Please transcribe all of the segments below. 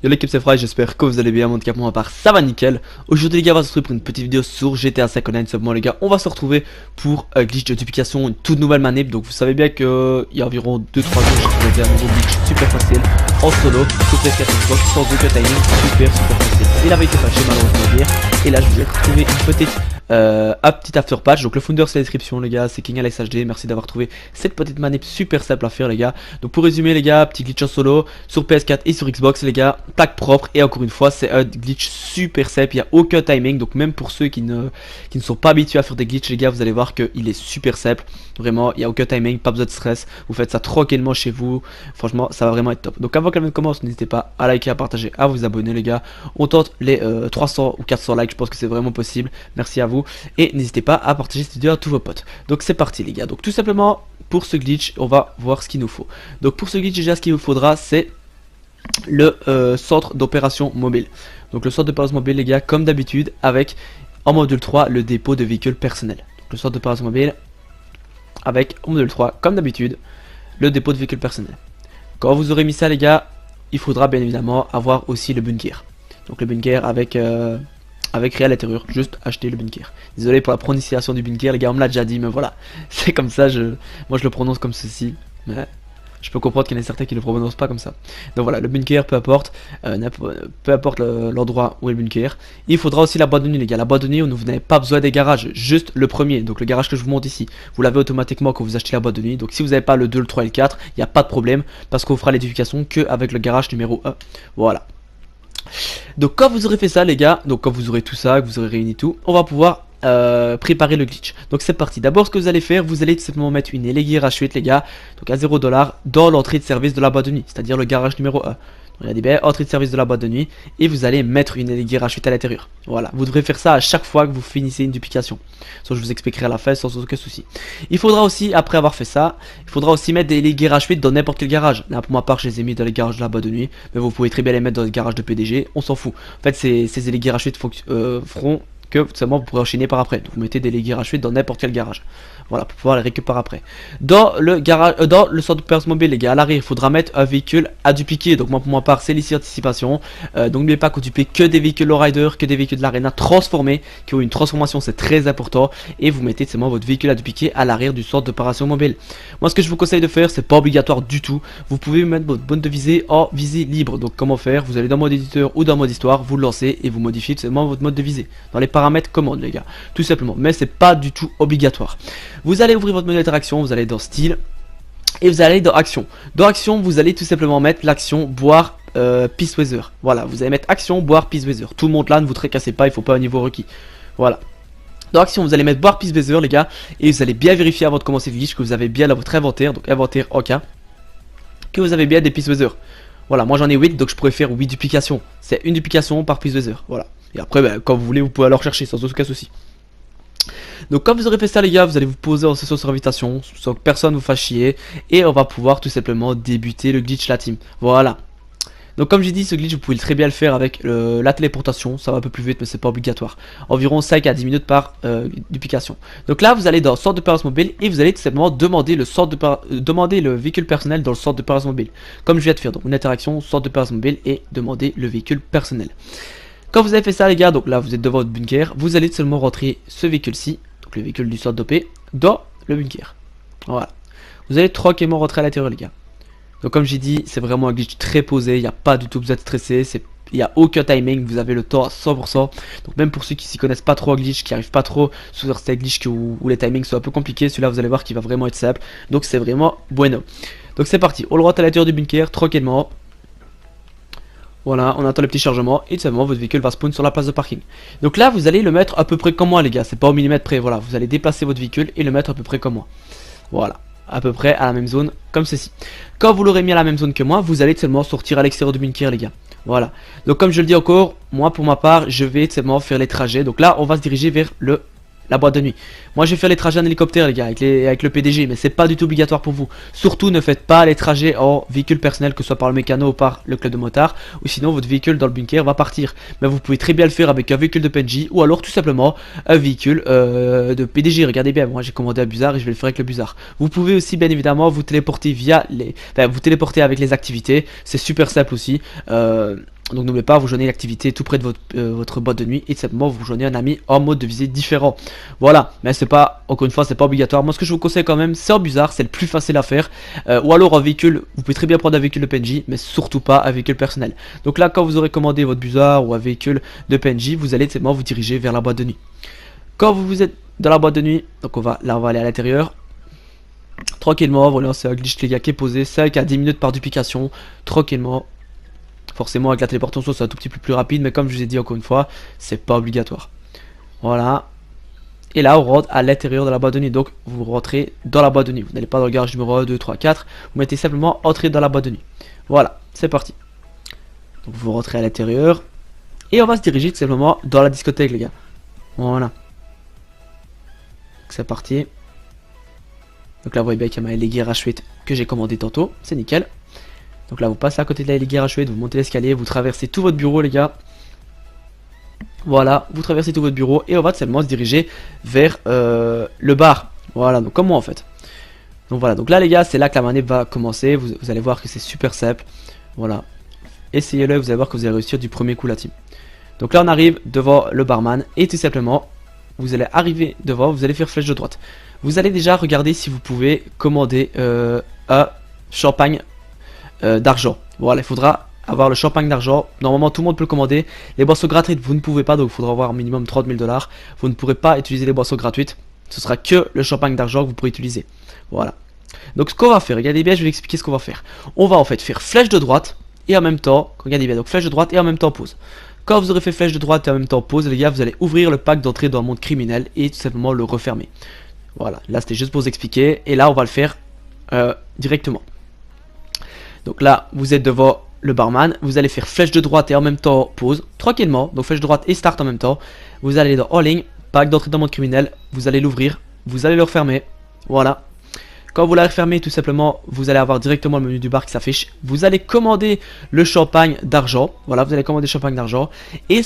Yo l'équipe, c'est Fry, j'espère que vous allez bien. Mon cap, moi à part ça va nickel. Aujourd'hui les gars, on va se retrouver pour une petite vidéo sur GTA 5 Online. Seulement les gars, on va se retrouver pour glitch de duplication, une toute nouvelle manip. Donc vous savez bien que il y a environ 2-3 jours je faisais un nouveau glitch super facile en solo sur PS4 Xbox sans aucun timing, super facile. Il avait été patché malheureusement hier. Et là je vous ai retrouvé une petite un petit after patch. Donc le founder c'est la description les gars, c'est King Alex HD. Merci d'avoir trouvé cette petite manip super simple à faire les gars. Donc pour résumer les gars, petit glitch en solo sur PS4 et sur Xbox les gars, plaque propre. Et encore une fois c'est un glitch super simple, il n'y a aucun timing. Donc même pour ceux qui ne sont pas habitués à faire des glitches les gars, vous allez voir qu'il est super simple. Vraiment il n'y a aucun timing, pas besoin de stress. Vous faites ça tranquillement chez vous. Franchement ça va vraiment être top. Donc avant que la vidéo commence, n'hésitez pas à liker, à partager, à vous abonner les gars. On tente les 300 ou 400 likes, je pense que c'est vraiment possible. Merci à vous. Et n'hésitez pas à partager cette vidéo à tous vos potes. Donc c'est parti les gars. Donc tout simplement pour ce glitch on va voir ce qu'il nous faut. Donc pour ce glitch déjà ce qu'il vous faudra c'est le centre d'opération mobile. Donc le centre d'opération mobile les gars, comme d'habitude, avec en module 3 le dépôt de véhicules personnels. Donc le centre d'opération mobile avec en module 3 comme d'habitude le dépôt de véhicules personnels. Quand vous aurez mis ça les gars, il faudra bien évidemment avoir aussi le bunker. Donc le bunker avec rien à l'intérieur, juste acheter le bunker. Désolé pour la prononciation du bunker les gars, on me l'a déjà dit mais voilà, c'est comme ça, moi je le prononce comme ceci, mais je peux comprendre qu'il y en a certains qui ne le prononcent pas comme ça. Donc voilà, le bunker, peu importe l'endroit où est le bunker. Il faudra aussi la boîte de nuit les gars. La boîte de nuit, vous n'avez pas besoin des garages, juste le premier. Donc le garage que je vous montre ici, vous l'avez automatiquement quand vous achetez la boîte de nuit. Donc si vous n'avez pas le 2, le 3 et le 4, il n'y a pas de problème, parce qu'on fera l'édification qu'avec le garage numéro 1. Voilà. Donc quand vous aurez fait ça les gars, donc quand vous aurez tout ça, que vous aurez réuni tout, on va pouvoir préparer le glitch. Donc c'est parti. D'abord ce que vous allez faire, vous allez tout simplement mettre une éléguée H8 les gars, donc à 0$ dans l'entrée de service de la boîte de nuit, c'est à dire le garage numéro 1. Regardez bien, entrée de service de la boîte de nuit, et vous allez mettre une éléguée H8 à l'intérieur. Voilà, vous devrez faire ça à chaque fois que vous finissez une duplication. Ça je vous expliquerai à la fin sans aucun souci. Il faudra aussi, après avoir fait ça, il faudra aussi mettre des éléguées H8 dans n'importe quel garage. Là pour ma part je les ai mis dans les garages de la boîte de nuit, mais vous pouvez très bien les mettre dans les garages de PDG, on s'en fout. En fait ces éléguées H8 feront que tout simplement vous pourrez enchaîner par après. Donc vous mettez des éléguées H8 dans n'importe quel garage. Voilà, pour pouvoir les récupérer après. Dans le garage, dans le centre d'opération mobile les gars, à l'arrière il faudra mettre un véhicule à dupliquer. Donc moi pour ma part c'est l'ici anticipation. Donc n'oubliez pas qu'on duplicate que des véhicules lowrider, que des véhicules de l'arena transformés, qui ont une transformation, c'est très important. Et vous mettez seulement votre véhicule à dupliquer à l'arrière du centre d'opération mobile. Moi ce que je vous conseille de faire, c'est pas obligatoire du tout. Vous pouvez mettre votre bande de visée en visée libre. Donc comment faire? Vous allez dans mode éditeur ou dans mode histoire, vous le lancez et vous modifiez seulement votre mode de visée. Dans les paramètres commande les gars, tout simplement. Mais c'est pas du tout obligatoire. Vous allez ouvrir votre menu d'interaction, vous allez dans style et vous allez dans action. Dans action, vous allez tout simplement mettre l'action boire Peace Weather. Voilà, vous allez mettre action boire Peace Weather. Tout le monde là, ne vous tracassez pas, il faut pas un niveau requis. Voilà. Dans action, vous allez mettre boire Peace Weather les gars, et vous allez bien vérifier avant de commencer le glitch que vous avez bien dans votre inventaire, donc inventaire OK, que vous avez bien des Peace Weather. Voilà, moi j'en ai 8, donc je pourrais faire 8 duplications. C'est une duplication par Peace Weather. Voilà. Et après, ben, quand vous voulez, vous pouvez alors chercher sans aucun souci. Donc quand vous aurez fait ça les gars, vous allez vous poser en session sur invitation, sans que personne vous fasse chier. Et on va pouvoir tout simplement débuter le glitch la team. Voilà. Donc comme j'ai dit, ce glitch vous pouvez très bien le faire avec la téléportation. Ça va un peu plus vite mais c'est pas obligatoire. Environ 5 à 10 minutes par duplication. Donc là vous allez dans centre d'opération mobile et vous allez tout simplement demander le véhicule personnel dans le centre d'opération mobile. Comme je viens de faire, donc une interaction centre d'opération mobile et demander le véhicule personnel. Quand vous avez fait ça les gars, donc là vous êtes devant votre bunker, vous allez seulement rentrer ce véhicule-ci, donc le véhicule du centre d'OP, dans le bunker. Voilà. Vous allez tranquillement rentrer à l'intérieur les gars. Donc comme j'ai dit, c'est vraiment un glitch très posé, il n'y a pas du tout besoin de stresser, il n'y a aucun timing, vous avez le temps à 100%. Donc même pour ceux qui s'y connaissent pas trop en glitch, qui arrivent pas trop sur ces glitches où les timings sont un peu compliqués, celui-là vous allez voir qu'il va vraiment être simple. Donc c'est vraiment bueno. Donc c'est parti, on le rentre à l'intérieur du bunker tranquillement. Voilà, on attend le petit chargement et tout simplement votre véhicule va spawn sur la place de parking. Donc là vous allez le mettre à peu près comme moi les gars, c'est pas au millimètre près, voilà, vous allez déplacer votre véhicule et le mettre à peu près comme moi. Voilà, à peu près à la même zone comme ceci. Quand vous l'aurez mis à la même zone que moi, vous allez seulement sortir à l'extérieur du bunker les gars. Voilà, donc comme je le dis encore, moi pour ma part je vais seulement faire les trajets. Donc là on va se diriger vers la boîte de nuit. Moi je vais faire les trajets en hélicoptère les gars, avec le PDG, mais c'est pas du tout obligatoire pour vous. Surtout ne faites pas les trajets en véhicule personnel, que ce soit par le mécano ou par le club de motard, ou sinon votre véhicule dans le bunker va partir. Mais vous pouvez très bien le faire avec un véhicule de PNJ, ou alors tout simplement un véhicule de PDG. Regardez bien, moi j'ai commandé un Buzzard et je vais le faire avec le Buzzard. Vous pouvez aussi bien évidemment vous téléporter via vous téléporter avec les activités, c'est super simple aussi. Donc n'oubliez pas, vous joignez l'activité tout près de votre boîte de nuit et tout simplement vous joignez un ami en mode de visée différent. Voilà, mais c'est pas, encore une fois, c'est pas obligatoire. Moi ce que je vous conseille quand même, c'est en bizarre, c'est le plus facile à faire. Ou alors en véhicule, vous pouvez très bien prendre un véhicule de PNJ, mais surtout pas un véhicule personnel. Donc là, quand vous aurez commandé votre bizarre ou un véhicule de PNJ, vous allez tout simplement vous diriger vers la boîte de nuit. Quand vous êtes dans la boîte de nuit, donc on va aller à l'intérieur. Tranquillement, voilà, c'est un glitch les gars qui est posé, 5 à 10 minutes par duplication, tranquillement. Forcément avec la téléportation c'est un tout petit peu plus rapide, mais comme je vous ai dit encore une fois, c'est pas obligatoire. Voilà. Et là on rentre à l'intérieur de la boîte de nuit, donc vous rentrez dans la boîte de nuit. Vous n'allez pas dans le garage numéro 1, 2, 3, 4, vous mettez simplement entrer dans la boîte de nuit. Voilà, c'est parti. Donc vous rentrez à l'intérieur, et on va se diriger tout simplement dans la discothèque les gars. Voilà. C'est parti. Donc là vous voyez bien qu'il y a ma LG RH8 que j'ai commandé tantôt, c'est nickel. Donc là vous passez à côté de la LG RH8, vous montez l'escalier, vous traversez tout votre bureau les gars. Voilà, vous traversez tout votre bureau et on va tout simplement se diriger vers le bar. Voilà, donc comme moi en fait. Donc voilà, donc là les gars, c'est là que la manip va commencer, vous allez voir que c'est super simple. Voilà, essayez-le, vous allez voir que vous allez réussir du premier coup la team. Donc là on arrive devant le barman et tout simplement, vous allez arriver devant, vous allez faire flèche de droite. Vous allez déjà regarder si vous pouvez commander un champagne d'argent. Voilà, il faudra avoir le champagne d'argent. Normalement tout le monde peut le commander. Les boissons gratuites vous ne pouvez pas, donc il faudra avoir un minimum 30 000 $. Vous ne pourrez pas utiliser les boissons gratuites. Ce sera que le champagne d'argent que vous pourrez utiliser. Voilà. Donc ce qu'on va faire, regardez bien, je vais vous expliquer ce qu'on va faire. On va en fait faire flèche de droite et en même temps, regardez bien, donc flèche de droite et en même temps pause. Quand vous aurez fait flèche de droite et en même temps pause, les gars, vous allez ouvrir le pack d'entrée dans le monde criminel et tout simplement le refermer. Voilà, là c'était juste pour vous expliquer et là on va le faire directement. Donc là, vous êtes devant le barman, vous allez faire flèche de droite et en même temps pause, tranquillement, donc flèche de droite et start en même temps. Vous allez dans All In, pack d'entrée dans le monde criminel, vous allez l'ouvrir, vous allez le refermer, voilà. Quand vous l'avez refermé, tout simplement, vous allez avoir directement le menu du bar qui s'affiche. Vous allez commander le champagne d'argent, voilà, vous allez commander le champagne d'argent et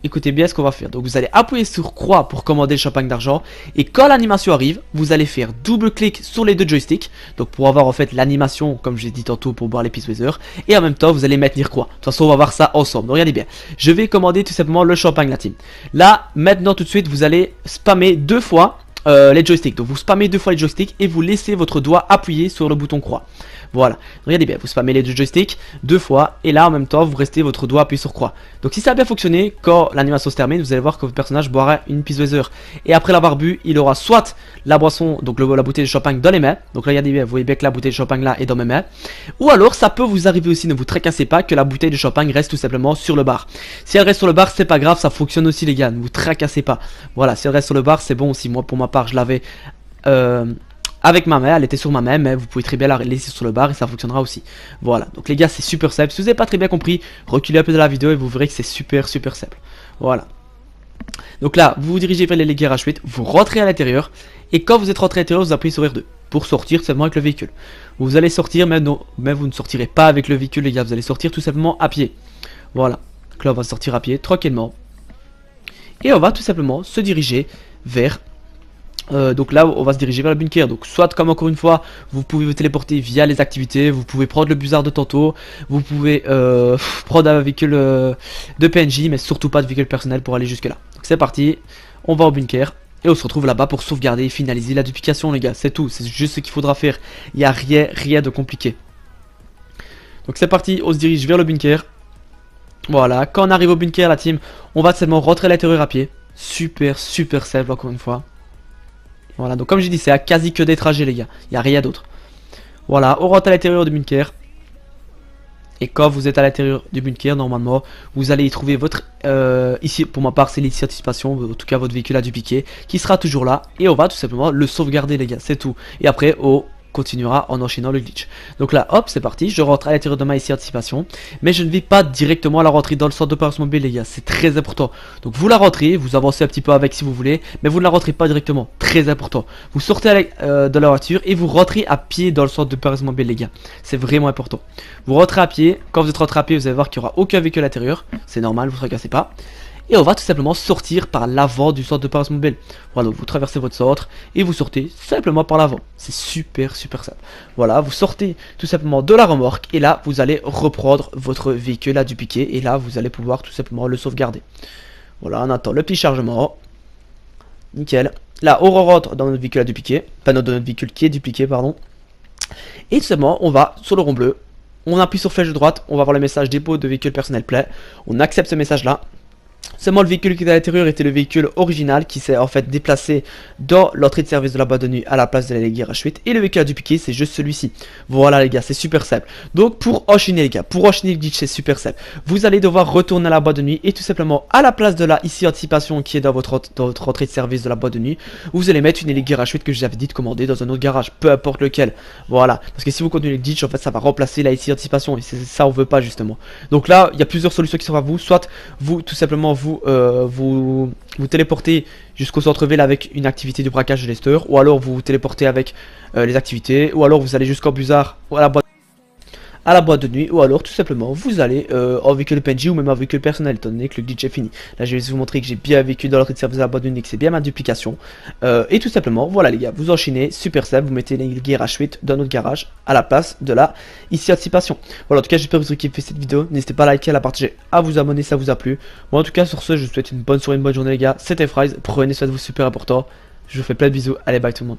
écoutez bien ce qu'on va faire. Donc vous allez appuyer sur croix pour commander le champagne d'argent. Et quand l'animation arrive, vous allez faire double clic sur les deux joysticks. Donc pour avoir en fait l'animation, comme j'ai dit tantôt, pour boire les Peace Weather. Et en même temps, vous allez maintenir croix. De toute façon, on va voir ça ensemble. Donc regardez bien. Je vais commander tout simplement le champagne la team. Là, maintenant tout de suite, vous allez spammer deux fois les joysticks. Donc vous spammez deux fois les joysticks et vous laissez votre doigt appuyer sur le bouton croix. Voilà, regardez bien, vous spammez les deux joysticks deux fois et là en même temps vous restez votre doigt appuyé sur croix. Donc si ça a bien fonctionné, quand l'animation se termine, vous allez voir que votre personnage boira une Peace Weather. Et après l'avoir bu, il aura soit la boisson, donc la bouteille de champagne dans les mains. Donc là, regardez bien, vous voyez bien que la bouteille de champagne là est dans mes mains. Ou alors ça peut vous arriver aussi, ne vous tracassez pas, que la bouteille de champagne reste tout simplement sur le bar. Si elle reste sur le bar, c'est pas grave, ça fonctionne aussi les gars, ne vous tracassez pas. Voilà, si elle reste sur le bar, c'est bon aussi. Moi pour ma part, je l'avais avec ma main, elle était sur ma main, mais vous pouvez très bien la laisser sur le bar et ça fonctionnera aussi. Voilà, donc les gars, c'est super simple. Si vous n'avez pas très bien compris, reculez un peu de la vidéo et vous verrez que c'est super simple. Voilà. Donc là, vous vous dirigez vers les LG RH8, vous rentrez à l'intérieur et quand vous êtes rentré à l'intérieur, vous appuyez sur R2 pour sortir seulement avec le véhicule. Vous allez sortir, mais non, mais vous ne sortirez pas avec le véhicule les gars, vous allez sortir tout simplement à pied. Voilà, donc là on va sortir à pied tranquillement et on va tout simplement se diriger vers donc là on va se diriger vers le bunker. Donc soit comme encore une fois vous pouvez vous téléporter via les activités, vous pouvez prendre le buzzard de tantôt, vous pouvez prendre un véhicule de PNJ, mais surtout pas de véhicule personnel pour aller jusque là. Donc c'est parti, on va au bunker et on se retrouve là-bas pour sauvegarder et finaliser la duplication les gars, c'est tout, c'est juste ce qu'il faudra faire, il n'y a rien de compliqué. Donc c'est parti, on se dirige vers le bunker. Voilà, quand on arrive au bunker la team, on va seulement rentrer à l'intérieur à pied, super simple encore une fois. Voilà, donc comme j'ai dit, c'est à quasi que des trajets les gars, il n'y a rien d'autre. Voilà, on rentre à l'intérieur du bunker. Et quand vous êtes à l'intérieur du bunker, normalement, vous allez y trouver votre... ici, pour ma part, c'est l'ici anticipation, en tout cas votre véhicule à dupliquer, qui sera toujours là. Et on va tout simplement le sauvegarder les gars, c'est tout. Et après, on continuera en enchaînant le glitch. Donc là, hop, c'est parti, je rentre à l'intérieur de ma ici anticipation. Mais je ne vais pas directement la rentrer dans le centre d'opération mobile les gars, c'est très important. Donc vous la rentrez, vous avancez un petit peu avec si vous voulez, mais vous ne la rentrez pas directement, très important. Vous sortez de la voiture et vous rentrez à pied dans le centre d'opération mobile les gars, c'est vraiment important. Vous rentrez à pied, quand vous êtes rentré à pied, vous allez voir qu'il n'y aura aucun véhicule à l'intérieur, c'est normal, vous ne tracassez pas. et on va tout simplement sortir par l'avant du centre de Paris Mobile. Voilà, donc vous traversez votre centre et vous sortez simplement par l'avant. C'est super simple. Voilà, vous sortez tout simplement de la remorque et là vous allez reprendre votre véhicule à dupliquer et là vous allez pouvoir tout simplement le sauvegarder. Voilà, on attend le petit chargement. Nickel. Là, on rentre dans notre véhicule à dupliquer, pas dans notre véhicule qui est dupliqué, pardon. Et tout simplement, on va sur le rond bleu, on appuie sur flèche de droite, on va voir le message dépôt de véhicule personnel play, on accepte ce message là. Seulement le véhicule qui était à l'intérieur était le véhicule original qui s'est en fait déplacé dans l'entrée de service de la boîte de nuit à la place de la garage 8 et le véhicule à dupliquer c'est juste celui-ci. Voilà les gars, c'est super simple. Donc pour enchaîner les gars, pour enchaîner le glitch c'est super simple. Vous allez devoir retourner à la boîte de nuit et tout simplement à la place de la ici anticipation qui est dans votre entrée de service de la boîte de nuit, vous allez mettre une garage 8 que je vous avais dit de commander dans un autre garage, peu importe lequel. Voilà, parce que si vous continuez le glitch en fait ça va remplacer la ici anticipation et c'est ça on veut pas justement. Donc là il y a plusieurs solutions qui sont à vous, soit vous tout simplement vous téléportez jusqu'au centre-ville avec une activité du braquage de Lester, ou alors vous vous téléportez avec les activités, ou alors vous allez jusqu'au Buzzard ou à la boîte de nuit, ou alors tout simplement vous allez en véhicule PNJ ou même en véhicule personnel étant donné que le glitch est fini. Là je vais vous montrer que j'ai bien vécu dans l'entrée de service de la boîte de nuit, que c'est bien ma duplication. Et tout simplement voilà les gars, vous enchaînez, super simple, vous mettez les garage 8 dans notre garage à la place de la ici anticipation. Voilà, en tout cas j'espère que vous avez kiffé cette vidéo, n'hésitez pas à liker, à la partager, à vous abonner si ça vous a plu. Moi en tout cas sur ce je vous souhaite une bonne soirée, une bonne journée les gars, c'était Fries, prenez soin de vous, super important, je vous fais plein de bisous, allez bye tout le monde.